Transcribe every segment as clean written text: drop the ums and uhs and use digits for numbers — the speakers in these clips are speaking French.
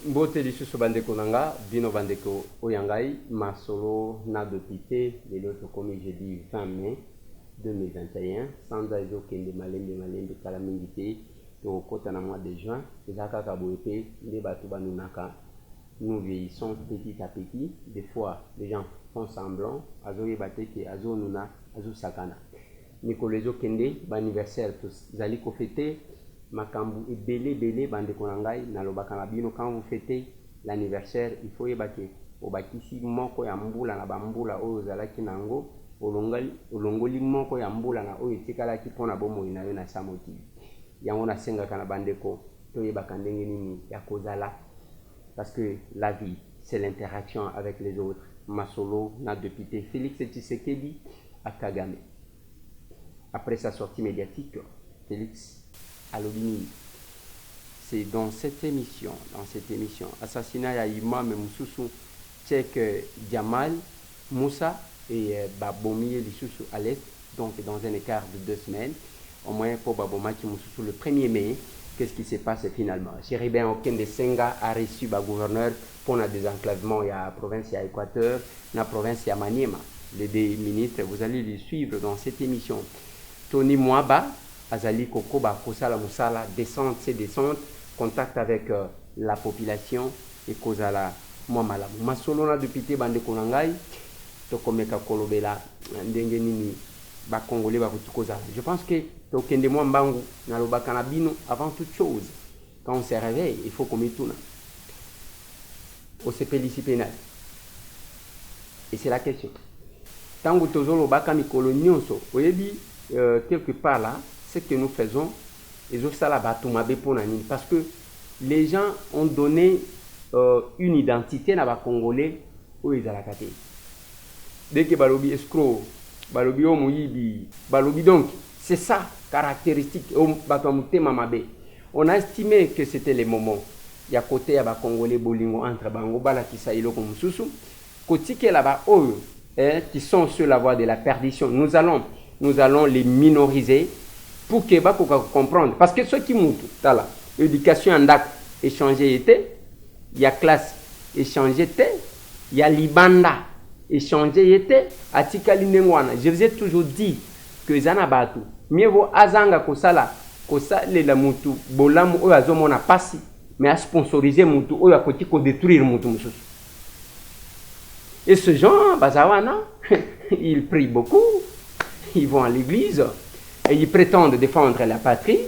mbote lisusu bandeko nanga bino bandeko oyangai masolo na dopité lelo tokomi jeudi 20 mai 2021 sanza ezokende malembe kala mingi te tokota na mois de juin eza kaka boye pe nde bato banunaka. Nous vieillissons petit à petit. Des fois les gens font semblant azoyeba te ke azonuna azosakana mikolo ezokende baanniversaire tozali kofete makambu ebele bandeko na ngai nalobaka na bino. Quand vous fêtez l'anniversaire il faut yeba ke obakisi moko ya mbula na bambula oyo ozalaki nango olongoli moko ya mbula na oyo etikalaki mpona bomoi na yo na sa mokili yango nasengaka na bandeko toyebaka ndenge nini ya kozala parce que la vie c'est l'interaction avec les autres. Masolo na député Félix Tshisekedi à Kagame. Après sa sortie médiatique, Félix Alobini, c'est dans cette émission, assassinat à Imam Moussoussou, Tchèque Diamal, Moussa et Babomi Lissoussou à l'Est, donc dans un écart de 2 semaines, au moins pour Babomaki Moussoussou le 1er mai. Qu'est-ce qui s'est passé finalement? Chéribin Okende Senga a reçu le gouverneur pour le désenclavement de la province de l'Équateur, la province de Maniema. Les deux ministres, vous allez les suivre dans cette émission. Tony Mwaba, Azali Kokoba, Kosala Moussala, descente, contact avec la population et Kozala Mwamala. Masolona depuis Bande Konangai, Tokomeka Kolobela, Ndengenini. Congolais, je pense que avant toute chose, quand on se réveille, il faut qu'on mette tout. Au CPLIC pénal. Et c'est la question. Tant que nous avons quelque part là, ce que nous faisons, parce que les gens ont donné une identité à les Congolais où ils ont la caté. Dès que balobi escroc, balobi omoyibi, balobi donc, c'est ça caractéristique. On a estimé que c'était les moments. Il y a côté à Congolais bolingo entre bango balakisa iloko mususu, kotike là-bas qui sont sur la voie de la perdition. Nous allons les minoriser pour que bako comprendre. Parce que ceux qui moutent, là, éducation en dak échangé était, il y a classe échangé était, il y a libanda échangé était, atikali nengwana. Je vous ai toujours dit que zanabatu, mieux vaut azanga kosala la mutu bolamu oyo azomona pasi mais à sponsoriser mutu oyo akoti ko détruire mutu mususu. Et ce genre bazawana ils prient beaucoup, ils vont à l'église et ils prétendent défendre la patrie.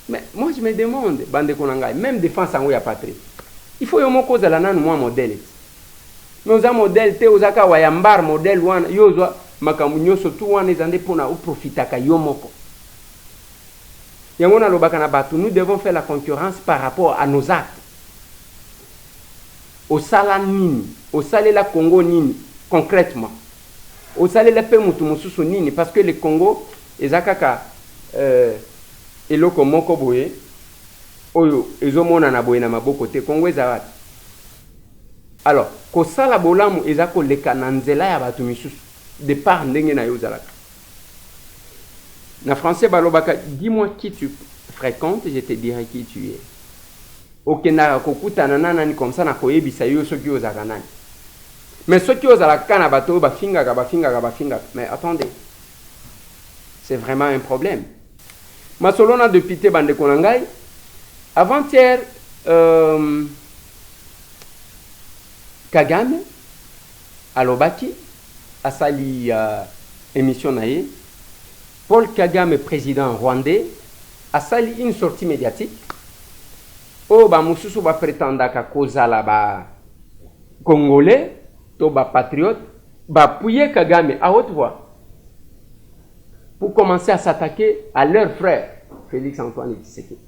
Mais moi je me demande bande konanga même défense en la patrie. Il faut yomo cause la nan moi modèle. Nous avons modèle te ozaka wayambar modèle wana yozwa makambu nyonso tu wana ezande pona o profitaka yomoko. Nous devons faire la concurrence par rapport à nos actes. Au sala nini, au salé la Congo nini, concrètement. Au salé la pe mutu mususu nini, parce que le Congo, ezakaka eloko moko boye, oyo ezomona na boye na maboko te Congo ezawati. Alors, ko sala bolamu ezako leka na nzela ya batu misusu, de part ndenge na yo zalaka. Na français balobaka, dis-moi qui tu fréquentes, je te dirai qui tu es. Okenda kokuta nanani comme ça na koyebisa yo soki ozaka nani. Mais soki ozalaka na bato bafinga. Mais attendez. C'est vraiment un problème. Masolona depuis te bande konangai avant-hier Kagame alobaki asali émission naie. Paul Kagame, président rwandais, a sali une sortie médiatique. Oh, ba mususu ba prétendaka kozala ba congolais, to ba patriote, ba pouye Kagame à haute voix pour commencer à s'attaquer à leur frère Félix Antoine Tshisekedi.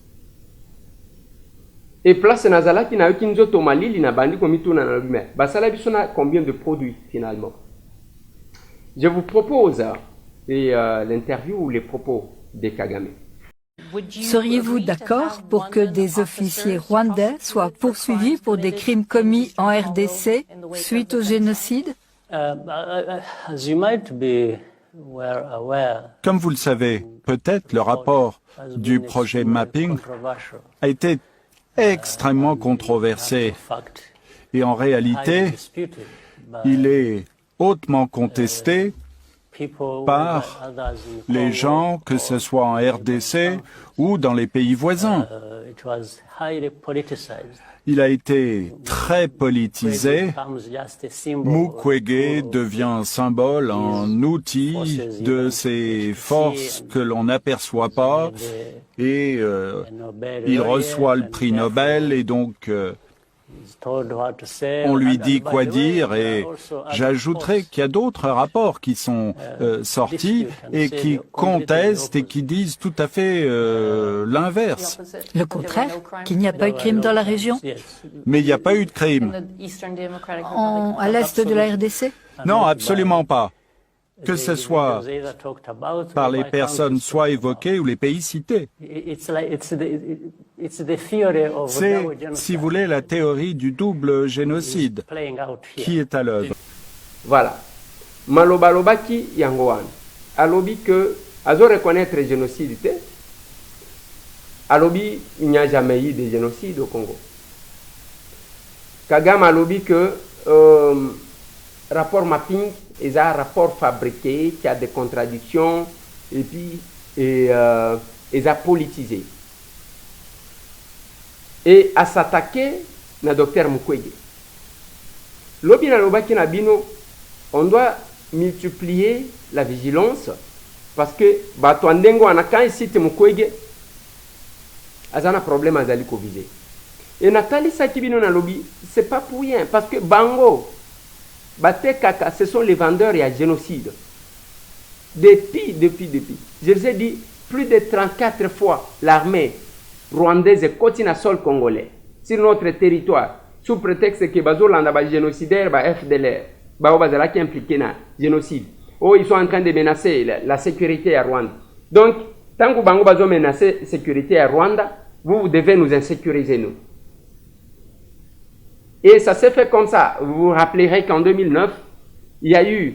Et place nazala qui na yokinzo to malili na bandi komituna na lumière. Ba sala biso na combien de produits finalement. Je vous propose l'interview ou les propos de Kagame. Seriez-vous d'accord pour que des officiers rwandais soient poursuivis pour des crimes commis en RDC suite au génocide? Comme vous le savez, peut-être le rapport du projet Mapping a été extrêmement controversé. Et en réalité, il est hautement contesté par les gens, que ce soit en RDC ou dans les pays voisins. Il a été très politisé. Mukwege devient un symbole, un outil de ces forces que l'on n'aperçoit pas et il reçoit le prix Nobel et donc on lui dit quoi dire et j'ajouterai qu'il y a d'autres rapports qui sont sortis et qui contestent et qui disent tout à fait l'inverse. Le contraire, qu'il n'y a pas eu de crime dans la région? Mais il n'y a pas eu de crime. À l'est de la RDC? Non, absolument pas. Que ce soit par les personnes soit évoquées ou les pays cités. C'est, si vous voulez, la théorie du double génocide qui est à l'œuvre. Voilà. Malobalobaki yangoan. Alobi que, azo reconnaître le génocide, alobi, il n'y a jamais eu de génocide au Congo. Kagame alobi que, rapport mapping, est un rapport fabriqué qui a des contradictions et puis ils a politisé. Et à s'attaquer na docteur Mukwege. Lobi na lobaki na bino, on doit multiplier la vigilance parce que bato andengo anakan cite Mukwege azana problème azali ko viser. Et Nathalie Sakibino na lobi, c'est pas pour rien parce que bango Bate Kaka, ce sont les vendeurs et à génocide. Depuis. Je vous ai dit, plus de 34 fois, l'armée rwandaise continue à sol congolais, sur notre territoire, sous prétexte que Bazolanda va génocidaire, va FDLR, Bazala qui est impliqué dans le génocide. Oh, ils sont en train de menacer la sécurité à Rwanda. Donc, tant que Bango Bazo menace la sécurité à Rwanda, vous devez nous insécuriser, nous. Et ça s'est fait comme ça. Vous vous rappellerez qu'en 2009, il y a eu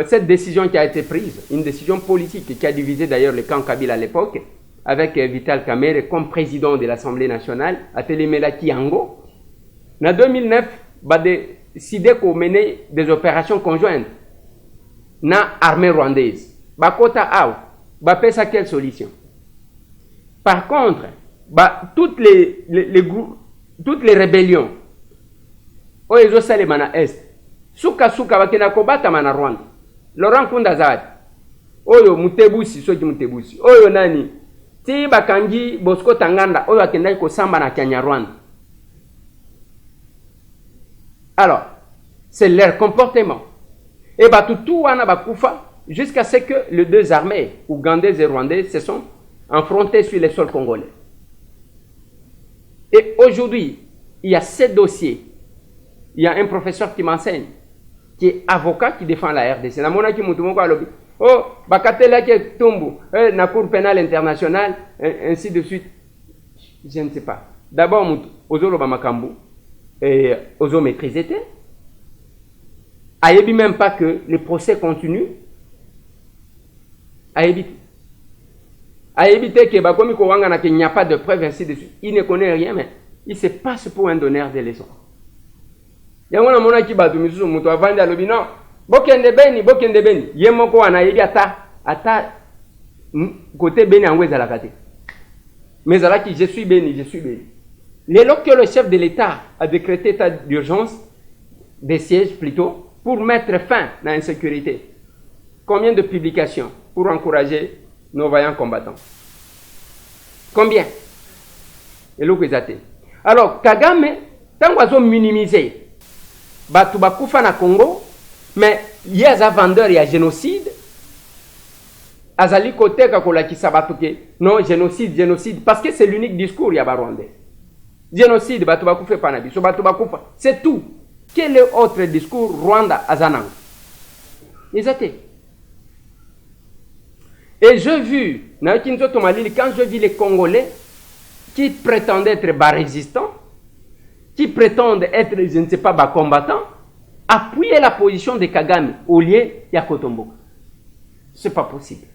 cette décision qui a été prise, une décision politique qui a divisé d'ailleurs le camp Kabila à l'époque, avec Vital Kamerhe comme président de l'Assemblée nationale, à Télémelaki Yango. En 2009, il a décidé qu'on menait des opérations conjointes dans l'armée rwandaise. Bakota Aou, Bapesa quelle solution? Par contre, toutes les rébellions, oyo salema na est suka bakena kobata mana Rwanda Laurent Nkunda Zadi oyo Mutebusi soki Mutebusi oyo nani ti bakangi Bosco Tanganda oyo akendaki kosamba na Kanyarwanda. Alors c'est leur comportement et batutu wana bakufa jusqu'à ce que les deux armées ougandaises et rwandaises se sont affrontées sur le sol congolais. Et aujourd'hui il y a 7 dossiers. Il y a un professeur qui m'enseigne, qui est avocat, qui défend la RDC. Oh, bakatela ke tumbu, na Cour pénale internationale, ainsi de suite. Je ne sais pas. D'abord, Ozolo Bamakambu, et Ozo maîtrisé. Ayebi même pas que le procès continue. Ayebi que Bakomi Kowangana qu'il n'y a pas de preuve, ainsi de suite. Il ne connaît rien, mais il se passe pour un donneur de leçons. Yango na mona ki batu misusu mutu avanda lobi non bokende beni yemoko wana yebi ata côté beni yango ezalaka te mais ezalaki je suis beni lelo que le chef de l'État a décrété état d'urgence des sièges plutôt pour mettre fin à l'insécurité. Combien de publications pour encourager nos vaillants combattants? Combien? Alors Kagame tant qu'on a minimisé batu bakufa na Congo, mais il y a un vendeur, il y a génocide. Azali kote kakola ki sabatuke. Non, génocide, parce que c'est l'unique discours il y a Rwandais. Génocide, batu bakufa panabi, so batu bakufa. C'est tout. Quel est autre discours Rwanda azanang? Exacté. Et j'ai vu, quand je vis les Congolais qui prétendaient être bas résistants, qui prétendent être, je ne sais pas, combattants, appuyer la position de Kagame au lieu de Yakotombo. Ce n'est pas possible.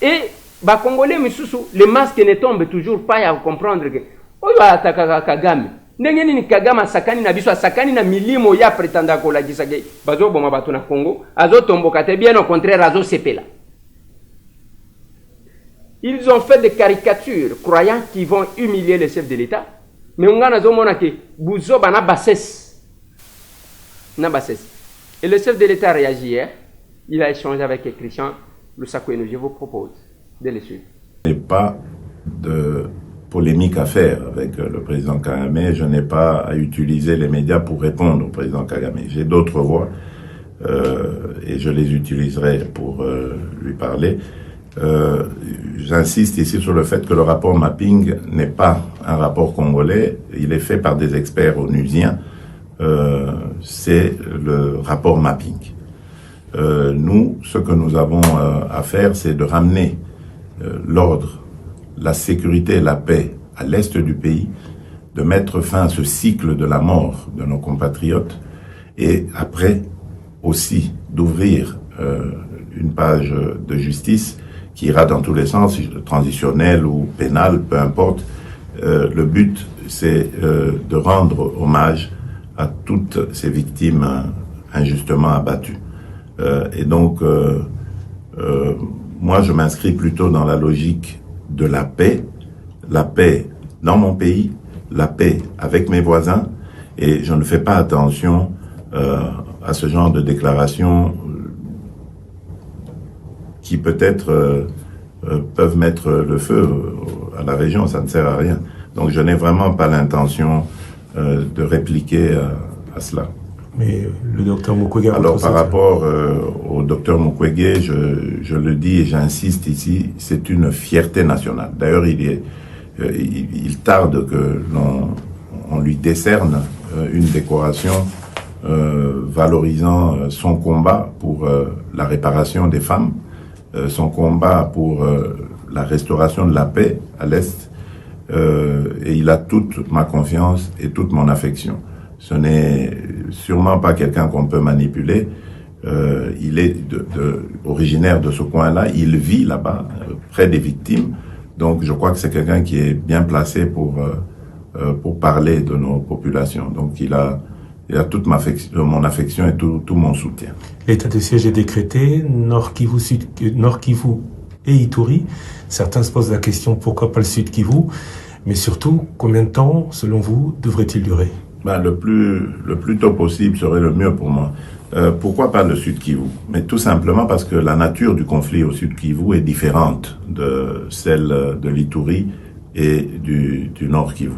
Et Ba Congolais misusu, les masques ne tombent toujours pas à comprendre que oyo ataka Kagame. Ndenge nini Kagame sakani na biso sakani na milimo ya pretenda ko la gisage bazo boma bato na Congo azo tomboka te bien au contraire azo sepela. Ils ont fait des caricatures croyant qu'ils vont humilier les chefs de l'État. Mais on a zomona que buzo bana bassesse. Na bassesse. Et le chef de l'État a réagi hier. Il a échangé avec Christian Lusakoueno. Je vous propose de le suivre. Je n'ai pas de polémique à faire avec le président Kagame. Je n'ai pas à utiliser les médias pour répondre au président Kagame. J'ai d'autres voies et je les utiliserai pour lui parler. J'insiste ici sur le fait que le rapport mapping n'est pas un rapport congolais. Il est fait par des experts onusiens. C'est le rapport mapping. Nous, ce que nous avons à faire, c'est de ramener l'ordre, la sécurité et la paix à l'est du pays, de mettre fin à ce cycle de la mort de nos compatriotes et après aussi d'ouvrir une page de justice qui ira dans tous les sens, transitionnel ou pénal, peu importe. Le but, c'est de rendre hommage à toutes ces victimes injustement abattues. Et donc, moi, je m'inscris plutôt dans la logique de la paix dans mon pays, la paix avec mes voisins, et je ne fais pas attention à ce genre de déclarations qui peut-être peuvent mettre le feu à la région, ça ne sert à rien. Donc je n'ai vraiment pas l'intention de répliquer à cela. Mais le docteur Mukwege... Alors par rapport au docteur Mukwege, je le dis et j'insiste ici, c'est une fierté nationale. D'ailleurs, il tarde que l'on lui décerne une décoration valorisant son combat pour la réparation des femmes, son combat pour la restauration de la paix à l'Est, et il a toute ma confiance et toute mon affection. Ce n'est sûrement pas quelqu'un qu'on peut manipuler. Il est originaire de ce coin-là, il vit là-bas, près des victimes. Donc je crois que c'est quelqu'un qui est bien placé pour parler de nos populations. Donc il a toute mon affection et tout mon soutien. L'état de siège est décrété, Nord Kivu et Ituri. Certains se posent la question pourquoi pas le Sud Kivu, mais surtout combien de temps, selon vous, devrait-il durer? Le plus tôt possible serait le mieux pour moi. Pourquoi pas le Sud Kivu? Mais tout simplement parce que la nature du conflit au Sud Kivu est différente de celle de l'Ituri et du Nord Kivu.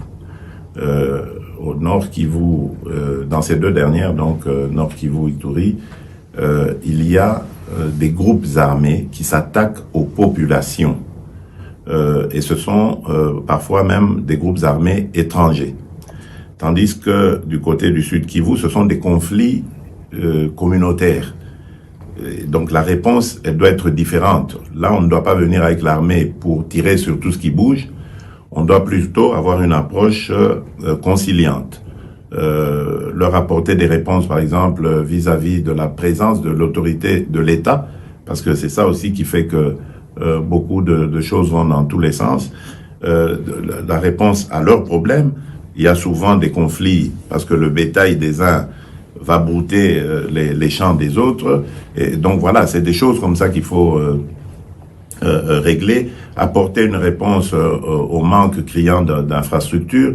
Au Nord Kivu, dans ces deux dernières, donc Nord Kivu, Ituri, il y a des groupes armés qui s'attaquent aux populations. Et ce sont parfois même des groupes armés étrangers. Tandis que du côté du Sud Kivu, ce sont des conflits communautaires. Et donc la réponse, elle doit être différente. Là, on ne doit pas venir avec l'armée pour tirer sur tout ce qui bouge. On doit plutôt avoir une approche conciliante. Leur apporter des réponses, par exemple, vis-à-vis de la présence de l'autorité de l'État, parce que c'est ça aussi qui fait que beaucoup de choses vont dans tous les sens. La réponse à leurs problèmes. Il y a souvent des conflits parce que le bétail des uns va brouter les champs des autres. Et donc voilà, c'est des choses comme ça qu'il faut régler, apporter une réponse au manque criant d'infrastructures,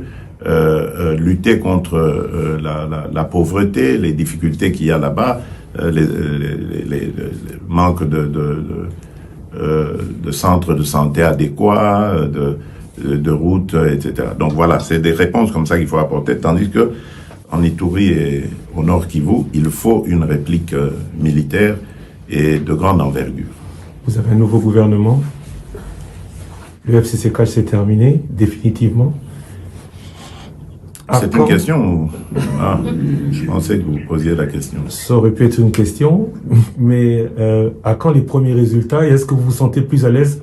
lutter contre la pauvreté, les difficultés qu'il y a là-bas, les manques de centres de santé adéquats, de routes, etc. Donc voilà, c'est des réponses comme ça qu'il faut apporter, tandis que en Ituri et au Nord Kivu, il faut une réplique militaire et de grande envergure. Vous avez un nouveau gouvernement. Le FCCK s'est terminé, définitivement. C'est une question je pensais que vous posiez la question. Ça aurait pu être une question, mais à quand les premiers résultats et est-ce que vous vous sentez plus à l'aise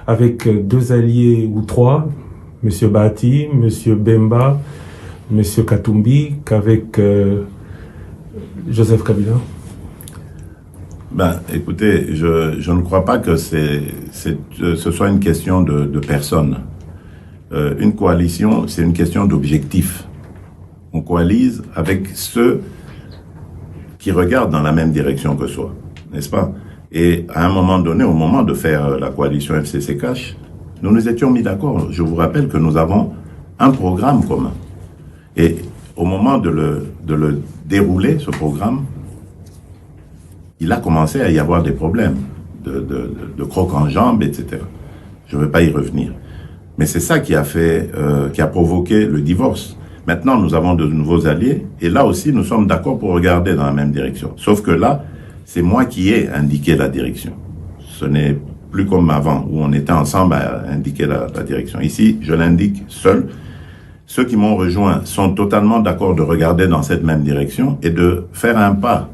avec deux alliés ou trois, M. Bahati, M. Bemba, M. Katumbi, qu'avec Joseph Kabila? Écoutez, je ne crois pas que ce soit une question de personne. Une coalition, c'est une question d'objectif. On coalise avec ceux qui regardent dans la même direction que soi, n'est-ce pas? Et à un moment donné, au moment de faire la coalition FCC Cash, nous nous étions mis d'accord. Je vous rappelle que nous avons un programme commun. Et au moment de le dérouler, ce programme, il a commencé à y avoir des problèmes de crocs en jambes, etc. Je ne vais pas y revenir. Mais c'est ça qui a provoqué le divorce. Maintenant, nous avons de nouveaux alliés, et là aussi, nous sommes d'accord pour regarder dans la même direction. Sauf que là, c'est moi qui ai indiqué la direction. Ce n'est plus comme avant, où on était ensemble à indiquer la direction. Ici, je l'indique seul. Ceux qui m'ont rejoint sont totalement d'accord de regarder dans cette même direction et de faire un pas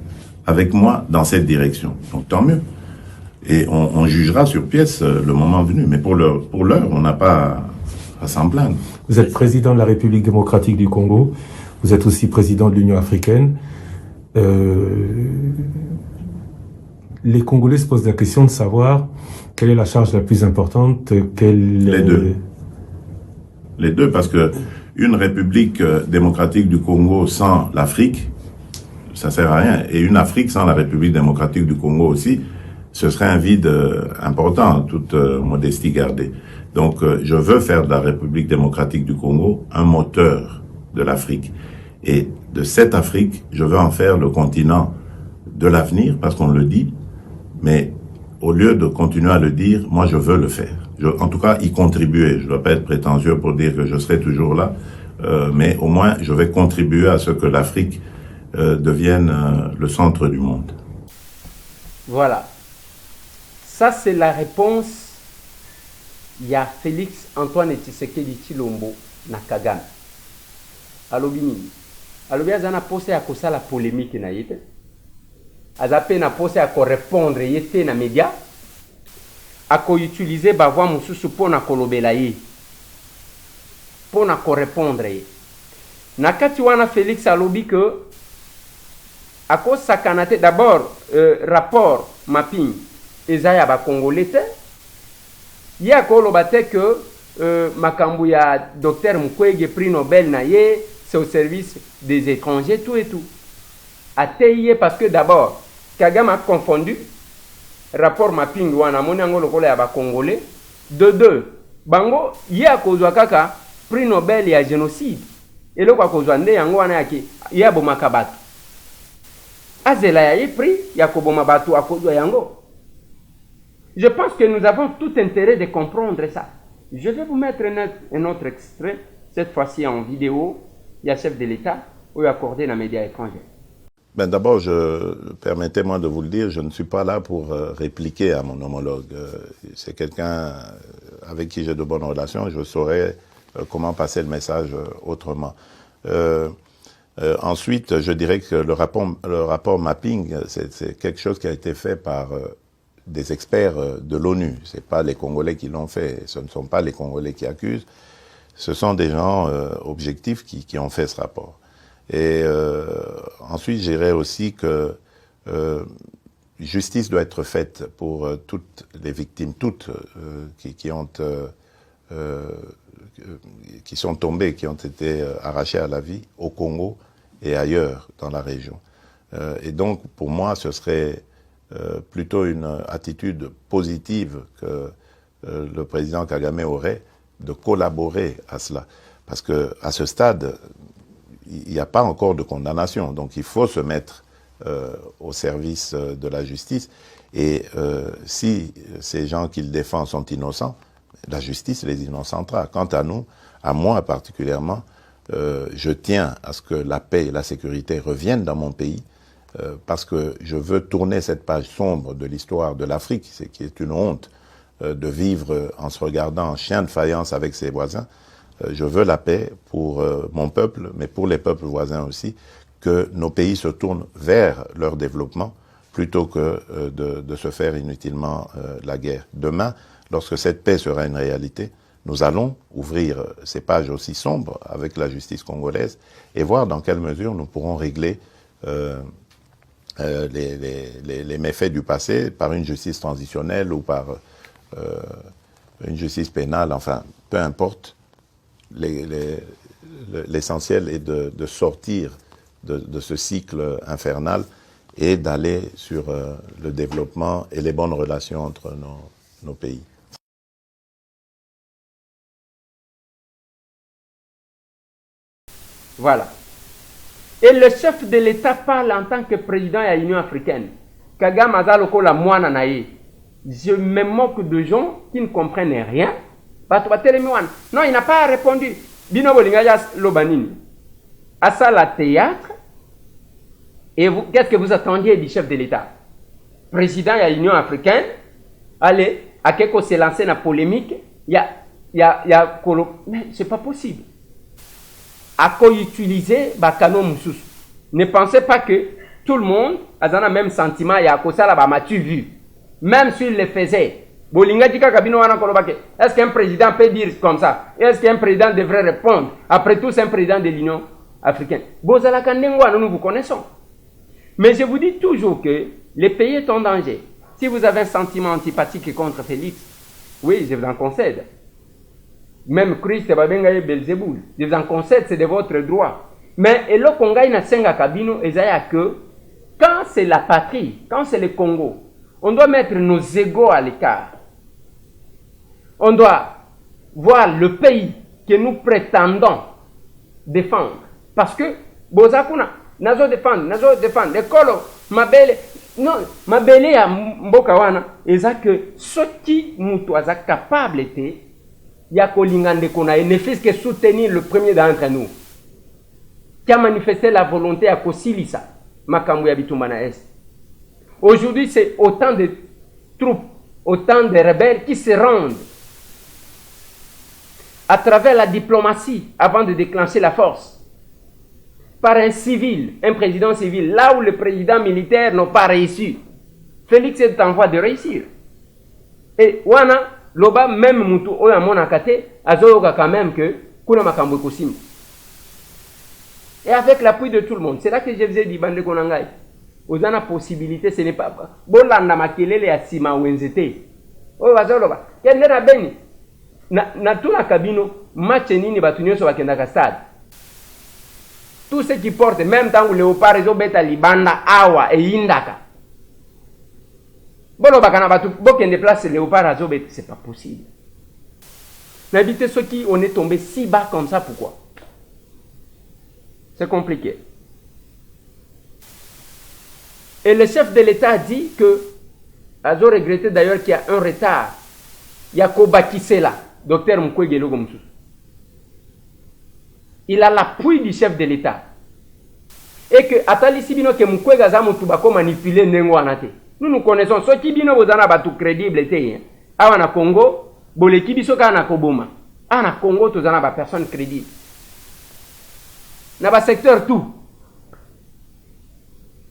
avec moi dans cette direction. Donc tant mieux. Et on jugera sur pièce le moment venu. Mais pour l'heure, on n'a pas à s'en plaindre. Vous êtes président de la République démocratique du Congo. Vous êtes aussi président de l'Union africaine. Les Congolais se posent la question de savoir quelle est la charge la plus importante. Les deux. Les deux, parce que une République démocratique du Congo sans l'Afrique, ça sert à rien. Et une Afrique sans la République démocratique du Congo aussi, ce serait un vide important, toute modestie gardée. Donc, je veux faire de la République démocratique du Congo un moteur de l'Afrique. Et de cette Afrique, je veux en faire le continent de l'avenir, parce qu'on le dit, mais au lieu de continuer à le dire, moi, je veux le faire. En tout cas, y contribuer. Je ne dois pas être prétentieux pour dire que je serai toujours là, mais au moins, je vais contribuer à ce que l'Afrique devienne le centre du monde. Voilà. Ça, c'est la réponse. Il y a Félix Antoine Tshisekedi Tshilombo na Kagame. Alobi nini? Alobi azana pose ya kosala polémique na yete. Azape na pose ya ko répondre yete na média. Ako utiliser ba voix mususu pona kolobela ye. Pona ko répondre ye. Na kati wana Félix alobi que ako sakanate d'abord rapport mapping ezaya ba congolais te. Il y a que makambu ya docteur Mukwege prix Nobel na ye, c'est au service des étrangers, tout et tout. Ateye parce que d'abord, Kagame a confondu rapport mapping wana monango lokola ya ba congolais. De deux, bango ya kozwa kaka prix Nobel ya génocide. Et le kwa kozwa nde yango wana yaki ya bomaka batu. Azela ya ye prix ya koboma batu akozwa yango. Je pense que nous avons tout intérêt de comprendre ça. Je vais vous mettre un autre extrait, cette fois-ci en vidéo. Il y a chef de l'État où il a accordé dans les médias étrangers. D'abord, permettez-moi de vous le dire, je ne suis pas là pour répliquer à mon homologue. C'est quelqu'un avec qui j'ai de bonnes relations. Je saurais comment passer le message autrement. Ensuite, je dirais que le rapport mapping, c'est quelque chose qui a été fait par des experts de l'ONU. Ce n'est pas les Congolais qui l'ont fait, ce ne sont pas les Congolais qui accusent, ce sont des gens objectifs qui ont fait ce rapport. Et ensuite, je dirais aussi que justice doit être faite pour toutes les victimes, toutes qui sont tombées, qui ont été arrachées à la vie au Congo et ailleurs dans la région. Et donc, pour moi, ce serait plutôt une attitude positive que le président Kagame aurait de collaborer à cela. Parce que à ce stade, il n'y a pas encore de condamnation. Donc il faut se mettre au service de la justice. Et si ces gens qu'il défend sont innocents, la justice les innocentera. Quant à nous, à moi particulièrement, je tiens à ce que la paix et la sécurité reviennent dans mon pays, parce que je veux tourner cette page sombre de l'histoire de l'Afrique, qui est une honte de vivre en se regardant en chien de faïence avec ses voisins. Je veux la paix pour mon peuple, mais pour les peuples voisins aussi, que nos pays se tournent vers leur développement plutôt que de se faire inutilement la guerre. Demain, lorsque cette paix sera une réalité, nous allons ouvrir ces pages aussi sombres avec la justice congolaise et voir dans quelle mesure nous pourrons régler les méfaits du passé par une justice transitionnelle ou par une justice pénale, enfin, peu importe. L'essentiel est de sortir de ce cycle infernal et d'aller sur le développement et les bonnes relations entre nos pays. Voilà. Et le chef de l'État parle en tant que président de l'Union africaine. Kagame Azaloko la moine nae. Je me moque de gens qui ne comprennent rien. Non, il n'a pas répondu. Bino Bolingaya Lobanini. À ça, la théâtre. Et qu'est-ce que vous attendiez du chef de l'État? Président de l'Union africaine. Allez, à quelque chose s'est lancé dans la polémique. Mais c'est pas possible. À quoi utiliser Bakano Moussous. Ne pensez pas que tout le monde a le même sentiment. Il y a quoi ça là, m'as-tu vu? Même s'il le faisait. Est-ce qu'un président peut dire comme ça? Est-ce qu'un président devrait répondre? Après tout, c'est un président de l'Union africaine. Nous vous connaissons. Mais je vous dis toujours que le pays est en danger. Si vous avez un sentiment antipathique contre Félix, oui, je vous en concède. Même Christ va bien Belzéboul. Je vous en concède, c'est de votre droit. Mais et le Congo n'a senga kabino et que quand c'est la patrie, quand c'est le Congo, on doit mettre nos égos à l'écart. On doit voir le pays que nous prétendons défendre. Parce que Bozakuna, nazo défendre, l'école, ma belle à Mbokawana, et ça que ce qui nous est capable était, il y a Kolingande qu'on a, et ne fait que soutenir le premier d'entre nous, qui a manifesté la volonté à Kosilisa, Makambu Yabitumana Est. Aujourd'hui, c'est autant de troupes, autant de rebelles qui se rendent à travers la diplomatie avant de déclencher la force. Par un civil, un président civil, là où le président militaire n'a pas réussi. Félix est en voie de réussir. Et Wana, Loba, même Moutou, Oya Monakate, Azoyoga quand même que Kuna Makambo Kosim. Et avec l'appui de tout le monde, c'est là que je faisais du Bande Konangai. Vous avez la possibilité, ce n'est pas. Bolanda Makelele à Sima Wenzete. Oh, Vazoloba. Quel n'est la béni? Na tout la cabine, match nini batunyo sur la stade. Tout ce qui porte, même temps où Léopard et Zobeta Libanda, Awa et Indaka. Bon, on déplace Léopard à Zobet, c'est pas possible. N'habitez ceux qui on est tombé si bas comme ça, pourquoi? C'est compliqué. Et le chef de l'État dit que, Azo regretté d'ailleurs qu'il y a un retard. Il y a Kobakissé là, docteur Mkwege Logomsous. Il a l'appui du chef de l'État. Et que, Atali Sibino ke Mkwege Azamu Tubako manipulé Nengo Anate. Nous connaissons ceux qui bino bozana batu crédible était. Awana Congo, boleki biso kana koboma. Ana Congo tozana ba personne crédible. Na ba secteur tout.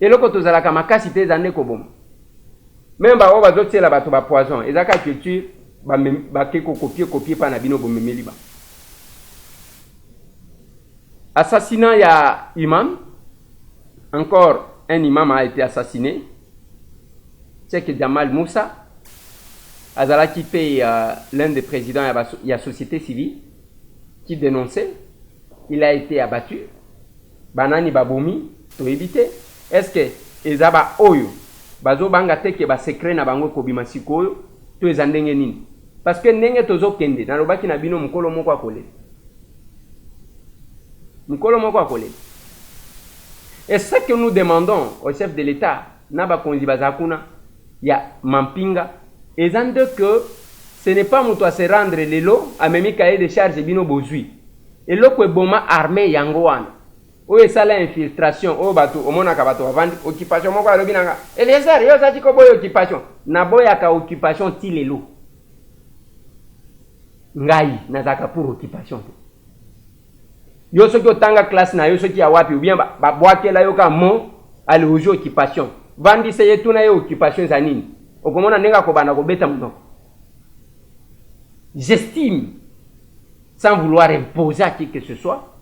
Et loko tozala ka makasi te zande koboma. Même ba oba zote la batu ba poison, ezaka culture ba keko copier pa na bino bomemeli ba. Assassinat ya imam. Encore un imam a été assassiné. C'est que Jamal Moussa, Azala qui paye l'un des présidents de la société civile, qui dénonçait, il a été abattu. Banani Baboumi, to éviter. Est-ce que Ezaba Oyo, Bazo Bangate ke ba secret na bango kobima sikoyo, to ezandenge nini? Parce que nenge tozo kende, na lobaki na bino mukolo moko akole. Mukolo moko akole. Et ce que nous demandons au chef de l'État, Naba Konzi Bazakuna, il y a Mampinga, et que ce n'est pas moi se rendre les lots à même cahier de charges bino bozui. Et là que boma armée yangoan. Où est ça l'infiltration? Oh bateau, au monaka bateau avant occupation moko à l'obinanga. Et les arts, yo zati ko boy occupation. Na boya ka occupation ti les lots. Ngai nazaka pour occupation. Yo soki otanga classe na yo soki ya wapi ou bien ba boake la yo ka mo à l'occupation. Vandi seye tuna ye occupation za nini. Okomona nenga ko bana ko beta muno. J'estime, sans vouloir imposer à qui que ce soit,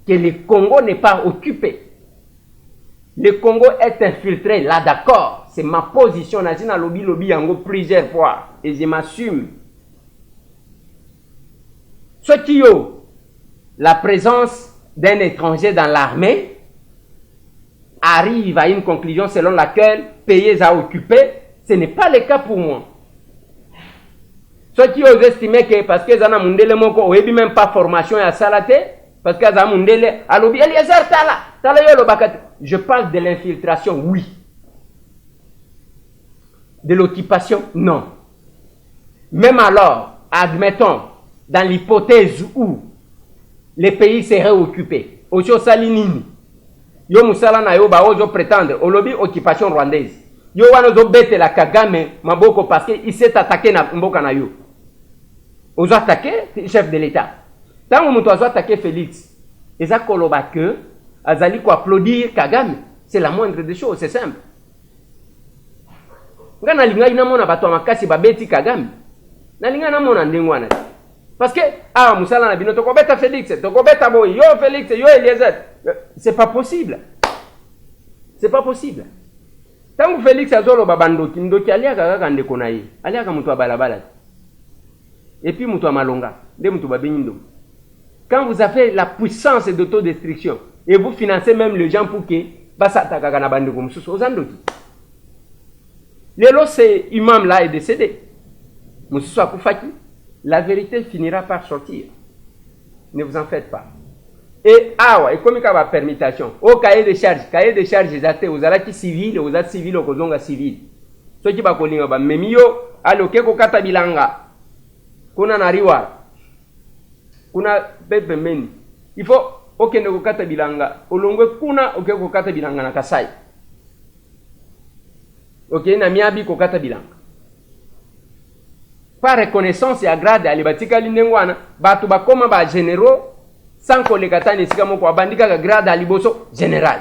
que le Congo n'est pas occupé. Le Congo est infiltré, là d'accord. C'est ma position. Nazina lobby yango plusieurs fois. Et je m'assume. Ce qui est la présence d'un étranger dans l'armée arrive à une conclusion selon laquelle pays à occuper, ce n'est pas le cas pour moi. Ceux qui osent estimer que parce que Zana Mundele Moko, ou même pas formation à Salate, parce que Zana Mundele, Alobi, Eliezer Tala, je parle de l'infiltration, oui. De l'occupation, non. Même alors, admettons, dans l'hypothèse où les pays seraient occupés, Ocho Salinini, Yo Musala na yo ba ozo prétendre, Olobi occupation rwandaise. Yo wanozo bete la Kagame, Maboko, parce qu'il s'est attaqué na Mboka na yo. Ozo attaqué, chef de l'État. Tant que ozo attaqué Félix, Eza koloba que, Azali ko applaudir Kagame, c'est la moindre des choses, c'est simple. Ngana linga ina mona bato makasi ba beti Kagame. Na linga na mona ndengwana. Parce que, ah, Moussala na bino, toko beta Félix, toko beta Boy, yo Félix, yo Eliezer. C'est pas possible. C'est pas possible. Tant que Félix azolo babandoki, ndoki aliaka kaka ndeko na ye. Aliaka mutu balabala. Et puis mutu malonga, de mutu babenindo. Quand vous avez la puissance d'autodestruction et vous financez même les gens pour que basata kaka na bandeko mususu ozandoki. Lelo ce imam là est décédé. Mususu akufaki. La vérité finira par sortir. Ne vous en faites pas. Et awa, et comme il y a une permutation, au cahier de charge, exacté, aux alaki civils, aux actes civils, aux zonga civils. Ce qui va coller, memio, aloke ko kata bilanga, kuna nariwa, kuna pepe meni. Il faut, ok, ne ko kata bilanga, olongwe kuna, ok, ko kata bilanga na kasai. Ok, na miabi ko kata bilanga. Par reconnaissance et agrade à l'Ibatika Lindengwana, batu bakoma ba généraux, sans que les katani sikamo kwa bandika ka grade à l'Iboso général.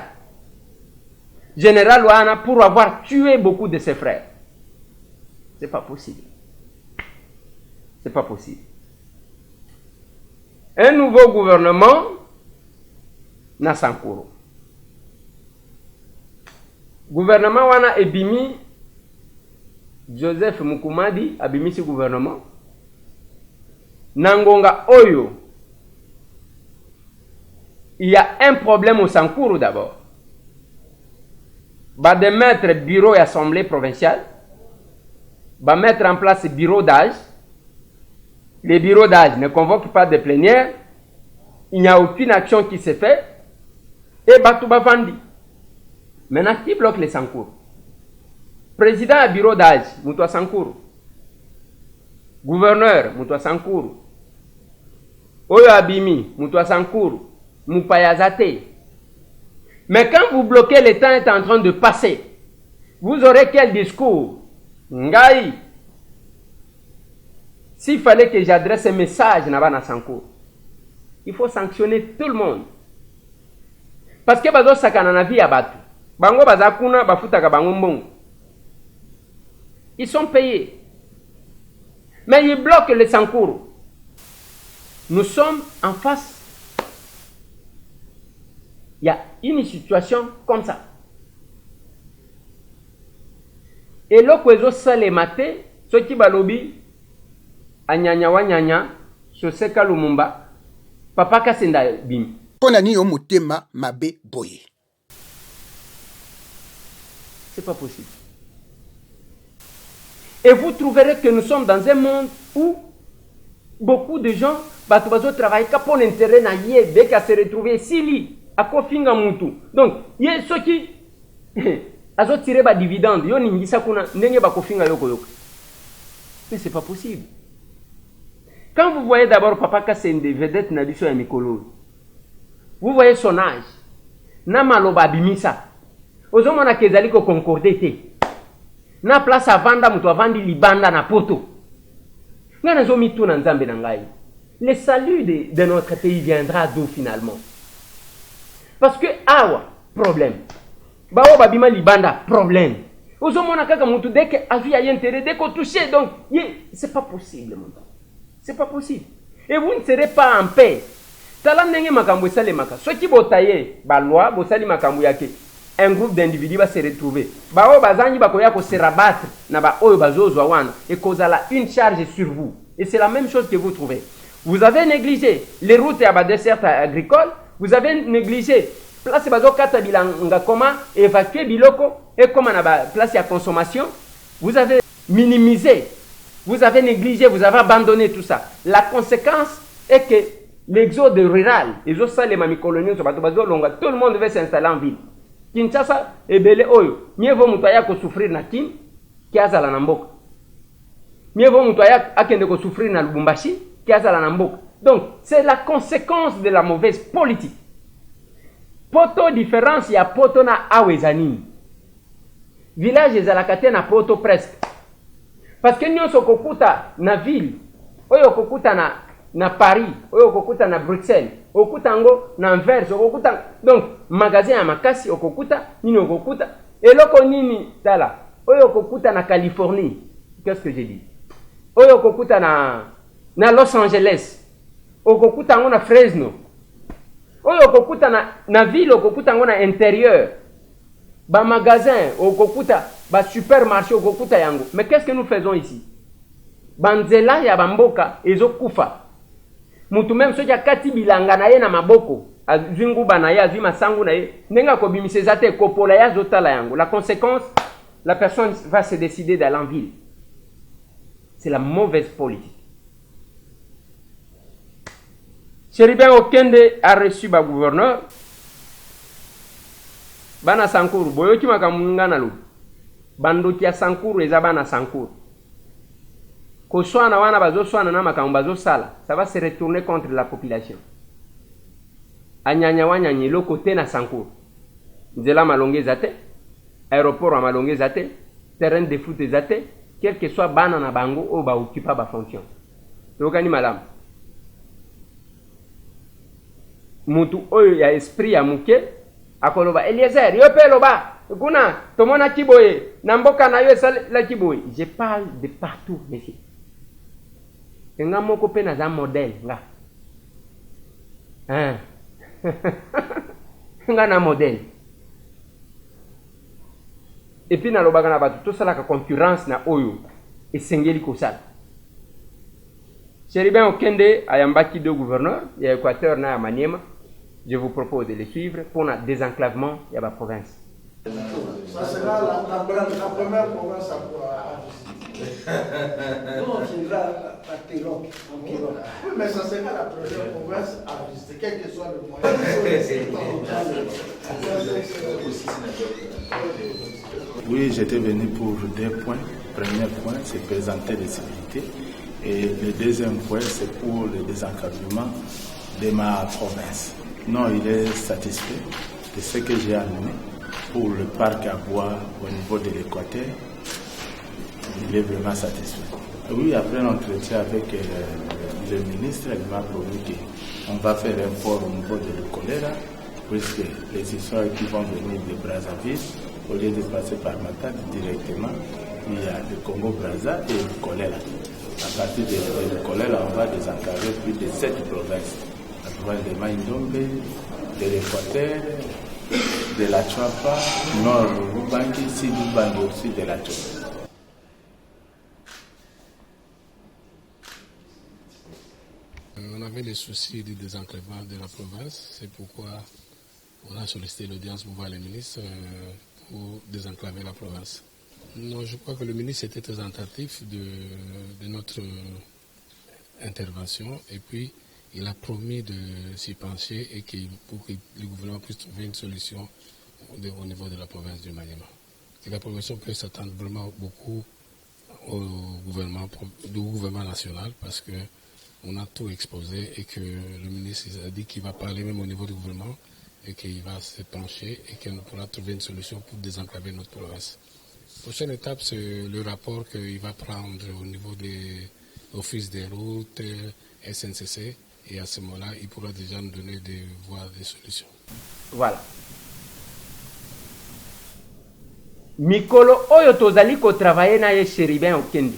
Général Wana pour avoir tué beaucoup de ses frères. C'est pas possible. C'est pas possible. Un nouveau gouvernement na Sankuru. Gouvernement Wana ebimi Joseph Mukumadi abimisi gouvernement. Nangonga Oyo. Il y a un problème au Sankuru d'abord. Va de mettre bureau et assemblée provinciale. Va mettre en place bureau d'âge. Les bureaux d'âge ne convoquent pas de plénière. Il n'y a aucune action qui se fait. Et Batouba Vandi. Maintenant, qui bloque les Sankuru? Président à bureau d'âge, Moutoua Sankuru. Gouverneur, Moutoua Sankuru. Oyo Abimi, Moutoua Sankuru. Moupayazate. Mais quand vous bloquez, le temps est en train de passer. Vous aurez quel discours? Ngai. S'il fallait que j'adresse un message à Sankuru, il faut sanctionner tout le monde. Parce que bazo sakana na vie abatu. Bango bazakuna bafutaka bango mbongo. Ils sont payés. Mais ils bloquent les Sankuru. Nous sommes en face. Il y a une situation comme ça. Et là, quand ils ont les matés, ceux qui balobi, anyanya wanyanya, Soseka Lumumba, papa Kasenda bim. Konani yo motema mabe boye. C'est pas possible. Et vous trouverez que nous sommes dans un monde où beaucoup de gens travaillent pour l'intérêt na yé, dès qu'à se retrouver ici, à kofinga mutu. Donc, il y a ceux qui ont tiré des dividendes, ils ont dit kuna ndenge ba kofinga yoko yoko. Mais c'est pas possible. Quand vous voyez d'abord Papa Kasende, vedette na biso ya mikolo, vous voyez son âge. Na maloba bimisa. Ozomona kezali ko concordé te. Na place à vanda mutu avandi libanda na poto. Ngana zo mitu na nzambe na ngai. Le salut de notre pays viendra d'où finalement? Parce que awa problème. Bao babima libanda problème. Ozomona kaka mutu dès que avi a intérêt dès qu'on touche donc c'est pas possible mon gars. C'est pas possible. Et vous ne serez pas en paix. Tala ndenge makambo esale maka. Soki botaye ba loi bosali makambo yake un groupe d'individus va se retrouver. Bao bazangi bakoya ko se rabattre na ba oyo bazozwa wana et kozala une charge sur vous. Et c'est la même chose que vous trouvez. Vous avez négligé les routes à dessert agricole, vous avez négligé place bazo kata bilanga comment évacuer biloko et comment na ba place à consommation. Vous avez minimisé, vous avez négligé, vous avez abandonné tout ça. La conséquence est que l'exode rural, tout le monde veut s'installer en ville. Kinshasa, ebele oyo, mieux vaut mutaya ko souffrir na Kin, ki azala na mboka. Mieux vaut mutaya akende ko souffrir na Lubumbashi, ki azala na mboka. Donc, c'est la conséquence de la mauvaise politique. Poto différence ya poto na awezani. Village ezalakate na poto presque. Parce que nous kokuta na ville, oyo kokuta na Paris, oyo kokuta na Bruxelles, okuta ngo na Anvers, okuta donc magasin ya makasi okokuta, nini okokuta, eloko nini tala, oyo kokuta na Californie. Qu'est-ce que j'ai dit? Oyo kokuta na Los Angeles, okokuta ngo na Fresno. Oyo kokuta na ville, okokuta ngo na intérieur. Ba magasin, okokuta, ba supermarché, okokuta yango. Mais qu'est-ce que nous faisons ici? Banzela ya bamboka ezo kufa. Mutu même soki akati bilanga na ye na maboko, azwi nguba na ye, azwi masangu na ye, ndenga ko bimiseza te kopola ya zotala yango. La conséquence, la personne va se décider d'aller en ville. C'est la mauvaise politique. Cherubin Okende a reçu ba gouverneur. Bana Sankuru, boyoki makamunga na lu. Bandoki ya Sankuru eza bana Sankuru. Koswana wana bazoswana na makamu bazosala, ça va se retourner contre la population. Anyanya wanyanye lo côté na Sankuru. Nzela malonge zate, aéroport à malonge zate, terrain de foot zate, quel que soit bana na bango o ba occupa ba fonction. Lokani madame. Mutu oyo ya esprit ya muke akoloba Eliezer yo pe loba kuna tomona kiboye na mboka na yo la kiboye. Je parle de partout monsieur. Nga moko pe na za modèle nga. Hein. Nga na modèle. Et puis na lobaka na batu tout ça la concurrence na oyo esengeli kosala. Cherubin Okende ayambaki de gouverneur ya Équateur na ya Maniema. Je vous propose de les suivre pour le désenclavement de la province. Ça sera la première province à visiter. Non, c'est la Kéroc. Oui, mais ça sera la première province à visiter, quel que soit le moyen. Oui, j'étais venu pour 2 points. Premier point, c'est présenter les civilités. Et le deuxième point, c'est pour le désenclavement de ma province. Non, il est satisfait de ce que j'ai amené pour le parc à bois au niveau de l'Équateur. Il est vraiment satisfait. Oui, après l'entretien avec le ministre, il m'a promis qu'on va faire un port au niveau de l'Ecolera, puisque les histoires qui vont venir de Brazzaville, au lieu de passer par Matadi directement, il y a le Congo-Brazza et l'Ecolera. À partir de l'Ecolera, on va désenclaver plus de 7 provinces. De Maïndombe, de l'Équateur, de la Chouapa, nord Rubangi, sud Rubangi aussi de la Chouapa. On avait les soucis du désenclavement de la province, c'est pourquoi on a sollicité l'audience pour voir les ministres pour désenclaver la province. Non, je crois que le ministre était très attentif de notre intervention et puis il a promis de s'y pencher et pour que le gouvernement puisse trouver une solution au niveau de la province du Maniema. Et la population peut s'attendre vraiment beaucoup au gouvernement national parce qu'on a tout exposé et que le ministre a dit qu'il va parler même au niveau du gouvernement et qu'il va se pencher et qu'on pourra trouver une solution pour désenclaver notre province. La prochaine étape, c'est le rapport qu'il va prendre au niveau des offices des routes, SNCC. Et à ce moment-là, il pourra déjà nous donner des voies, des solutions. Voilà. Mikolo oyo tozali ko travailler na ye Cherubin Okende.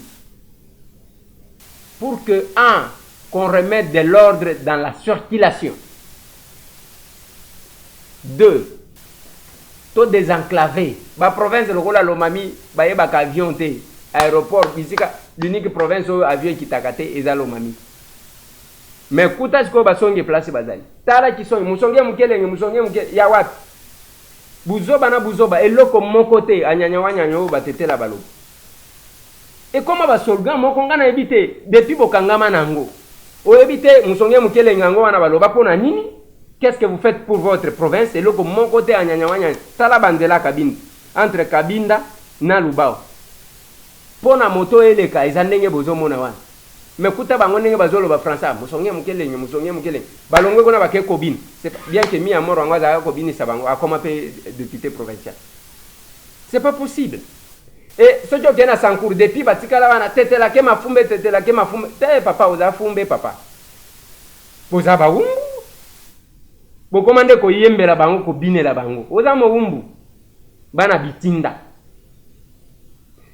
Pour que, qu'on remette de l'ordre dans la circulation. 2, to désenclavé ba province lokola Lomami ba yeba ka avion te aéroport bisika l'unique province où avion kitaka te eza Lomami mais kuta siko ba songe place bazali tala ki songe musonge mukele ya wapi buzoba na buzoba eloko moko te anyanya wanyanyo batetela balo et comment ba solgan moko ngana ebite depuis bokangama nango o ebite musonge mukele ngango wana baloba pona nini. Qu'est-ce que vous faites pour votre province? Et là, comme mon côté, à Nyanyawanya, Tala Bandela Kabine, entre Kabinda, na Lubao. Pour la moto et les cas, ils en ont besoin de moi. Mais Kouta Bangoné Bazolo va français, Moussonge Mukele, Balongo n'a pas que Kobine. C'est bien que mis à mort en Gaza, Kobine Sabango, a comme appelé député provincial. C'est pas possible. Et ce qui est à Sankour, depuis Batikala, tête la Kema Fumbe, tête la Kema Fumbe, papa, Oza Fumbe, papa. Oza Baoum. Bo commande ko yembe la bango ko bine la bango. Oza mo wumbu. Bana bitinda.